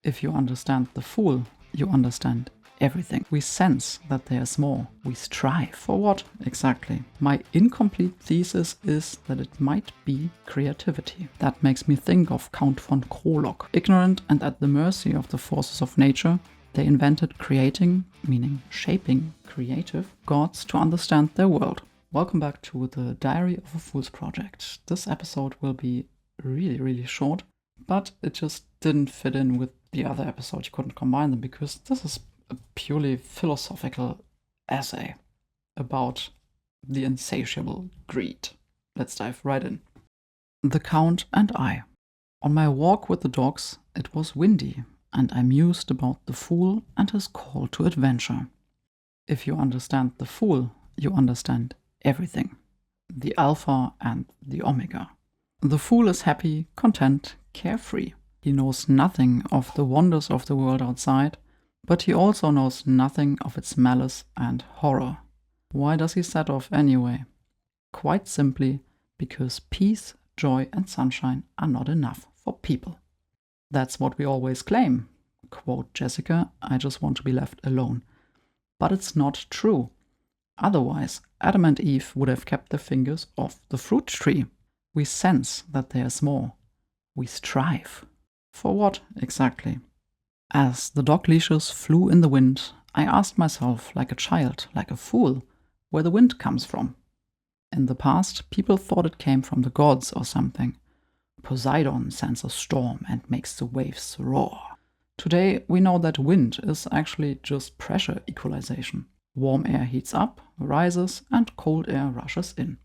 If you understand the fool, you understand everything. We sense that there's more. We strive. For what exactly? My incomplete thesis is that it might be creativity. That makes me think of Count von Krolok. Ignorant and at the mercy of the forces of nature, they invented creating, meaning shaping, creative gods to understand their world. Welcome back to the Diary of a Fool's Project. This episode will be really short, but it just didn't fit in with the other episode. You couldn't combine them because this is a purely philosophical essay about the insatiable greed. Let's dive right in. The Count and I. On my walk with the dogs, it was windy, and I mused about the fool and his call to adventure. If you understand the fool, you understand everything. The alpha and the omega. The fool is happy, content, carefree. He knows nothing of the wonders of the world outside, but he also knows nothing of its malice and horror. Why does he set off anyway? Quite simply because peace, joy and sunshine are not enough for people. That's what we always claim. Quote Jessica, I just want to be left alone. But it's not true. Otherwise, Adam and Eve would have kept their fingers off the fruit tree. We sense that there's more. We strive. For what exactly? As the dog leashes flew in the wind, I asked myself, like a child, like a fool, where the wind comes from. In the past, people thought it came from the gods or something. Poseidon sends a storm and makes the waves roar. Today, we know that wind is actually just pressure equalization. Warm air heats up, rises, and cold air rushes in.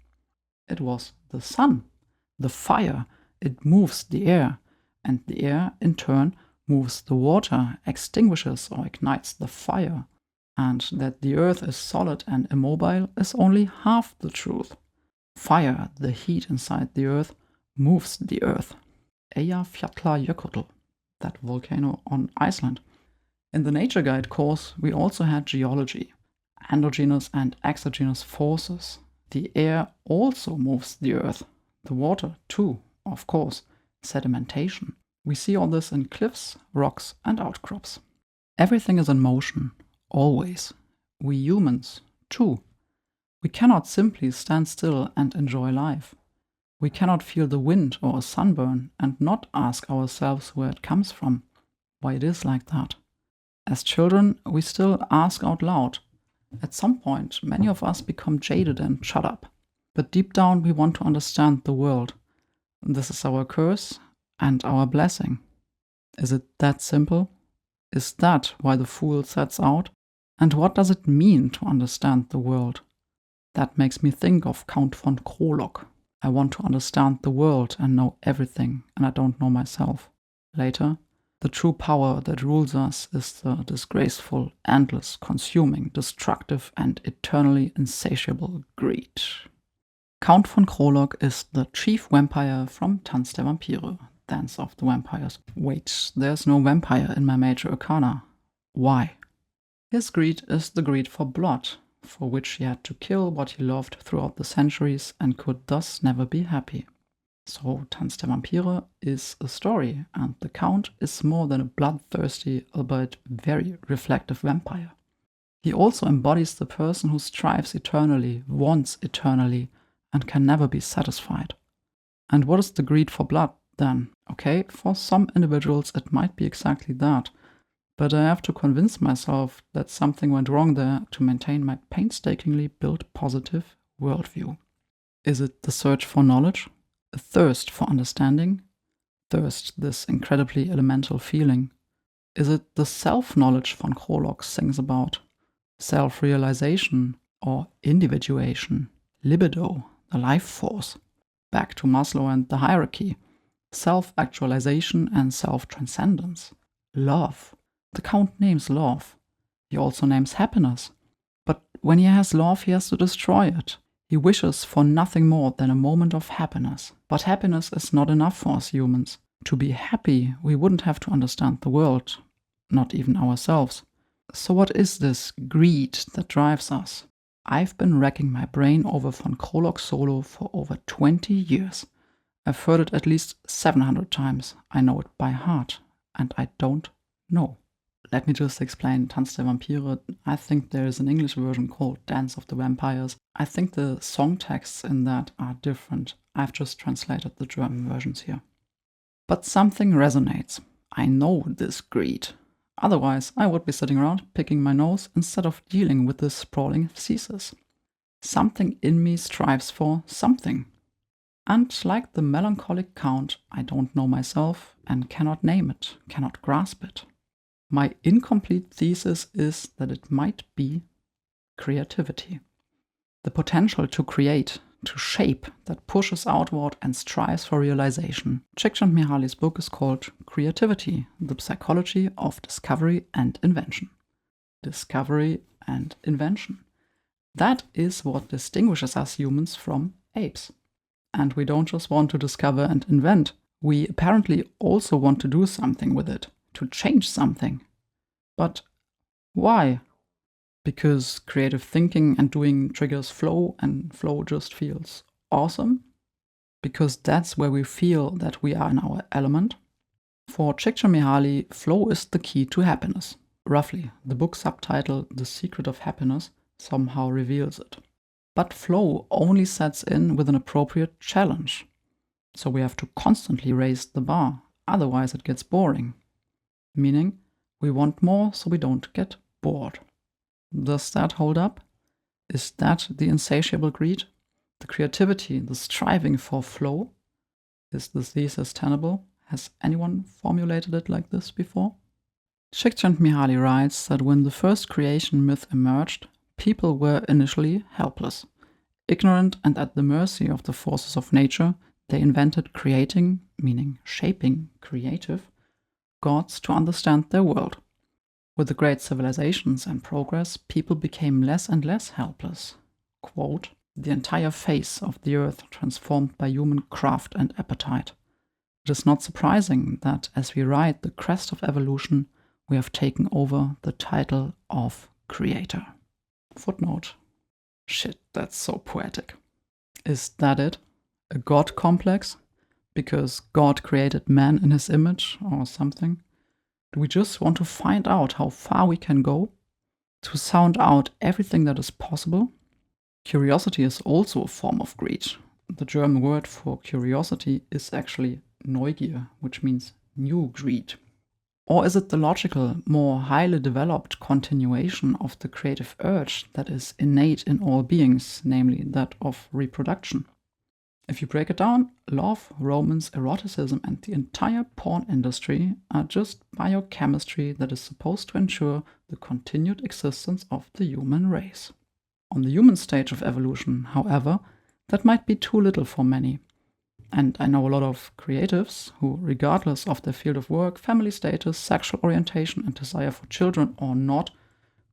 It was the sun, the fire. It moves the air, and the air, in turn, moves the water, extinguishes or ignites the fire. And that the earth is solid and immobile is only half the truth. Fire, the heat inside the earth, moves the earth. Eyjafjallajökull, that volcano on Iceland. In the Nature Guide course, we also had geology, endogenous and exogenous forces. The air also moves the earth. The water, too, of course. Sedimentation. We see all this in cliffs, rocks, and outcrops. Everything is in motion, always. We humans, too. We cannot simply stand still and enjoy life. We cannot feel the wind or a sunburn and not ask ourselves where it comes from, why it is like that. As children, we still ask out loud. At some point, many of us become jaded and shut up. But deep down, we want to understand the world. This is our curse and our blessing. Is it that simple? Is that why the fool sets out? And what does it mean to understand the world? That makes me think of Count von Krolok. I want to understand the world and know everything, and I don't know myself. Later, the true power that rules us is the disgraceful, endless, consuming, destructive, and eternally insatiable greed. Count von Krolok is the chief vampire from Tanz der Vampire, Dance of the Vampires. Wait, there's no vampire in my major arcana. Why? His greed is the greed for blood, for which he had to kill what he loved throughout the centuries and could thus never be happy. So Tanz der Vampire is a story, and the Count is more than a bloodthirsty, albeit very reflective vampire. He also embodies the person who strives eternally, wants eternally, and can never be satisfied. And what is the greed for blood, then? Okay, for some individuals it might be exactly that, but I have to convince myself that something went wrong there to maintain my painstakingly built positive worldview. Is it the search for knowledge? A thirst for understanding? Thirst, this incredibly elemental feeling. Is it the self-knowledge von Krolok sings about? Self-realization or individuation? Libido? The life force. Back to Maslow and the hierarchy. Self-actualization and self-transcendence. Love. The Count names love. He also names happiness. But when he has love, he has to destroy it. He wishes for nothing more than a moment of happiness. But happiness is not enough for us humans. To be happy, we wouldn't have to understand the world, not even ourselves. So what is this greed that drives us? I've been racking my brain over von Krolok's solo for over 20 years. I've heard it at least 700 times. I know it by heart, and I don't No. Let me just explain Tanz der Vampire. I think there is an English version called Dance of the Vampires. I think the song texts in that are different. I've just translated the German versions here. But something resonates. I know this greed. Otherwise, I would be sitting around picking my nose instead of dealing with this sprawling thesis. Something in me strives for something. And like the melancholic count, I don't know myself and cannot name it, cannot grasp it. My incomplete thesis is that it might be creativity. The potential to create, to shape, that pushes outward and strives for realization. Csíkszentmihályi's book is called Creativity, the Psychology of Discovery and Invention. Discovery and invention. That is what distinguishes us humans from apes. And we don't just want to discover and invent, we apparently also want to do something with it, to change something. But why? Because creative thinking and doing triggers flow, and flow just feels awesome? Because that's where we feel that we are in our element? For Csíkszentmihályi, flow is the key to happiness. Roughly, the book subtitle The Secret of Happiness somehow reveals it. But flow only sets in with an appropriate challenge. So we have to constantly raise the bar, otherwise it gets boring. Meaning, we want more so we don't get bored. Does that hold up? Is that the insatiable greed? The creativity, the striving for flow? Is the thesis tenable? Has anyone formulated it like this before? Csíkszentmihályi writes that when the first creation myth emerged, people were initially helpless. Ignorant and at the mercy of the forces of nature, they invented creating, meaning shaping, creative, gods to understand their world. With the great civilizations and progress, people became less and less helpless. Quote, the entire face of the earth transformed by human craft and appetite. It is not surprising that as we ride the crest of evolution, we have taken over the title of creator. Footnote. Shit, that's so poetic. Is that it? A God complex? Because God created man in his image or something? Do we just want to find out how far we can go? To sound out everything that is possible? Curiosity is also a form of greed. The German word for curiosity is actually Neugier, which means new greed. Or is it the logical, more highly developed continuation of the creative urge that is innate in all beings, namely that of reproduction? If you break it down, love, romance, eroticism, and the entire porn industry are just biochemistry that is supposed to ensure the continued existence of the human race. On the human stage of evolution, however, that might be too little for many. And I know a lot of creatives who, regardless of their field of work, family status, sexual orientation, and desire for children or not,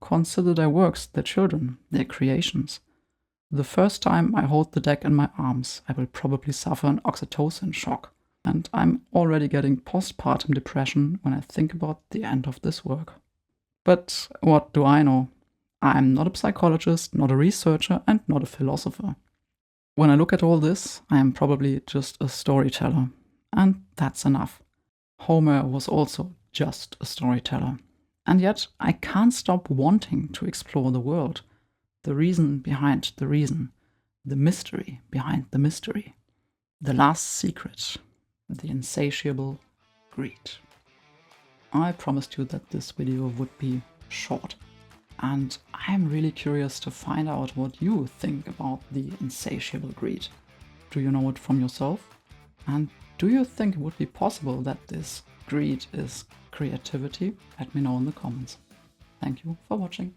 consider their works their children, their creations. The first time I hold the deck in my arms, I will probably suffer an oxytocin shock. And I'm already getting postpartum depression when I think about the end of this work. But what do I know? I'm not a psychologist, not a researcher, and not a philosopher. When I look at all this, I am probably just a storyteller. And that's enough. Homer was also just a storyteller. And yet, I can't stop wanting to explore the world. The reason behind the reason. The mystery behind the mystery. The last secret. The insatiable greed. I promised you that this video would be short. And I'm really curious to find out what you think about the insatiable greed. Do you know it from yourself? And do you think it would be possible that this greed is creativity? Let me know in the comments. Thank you for watching.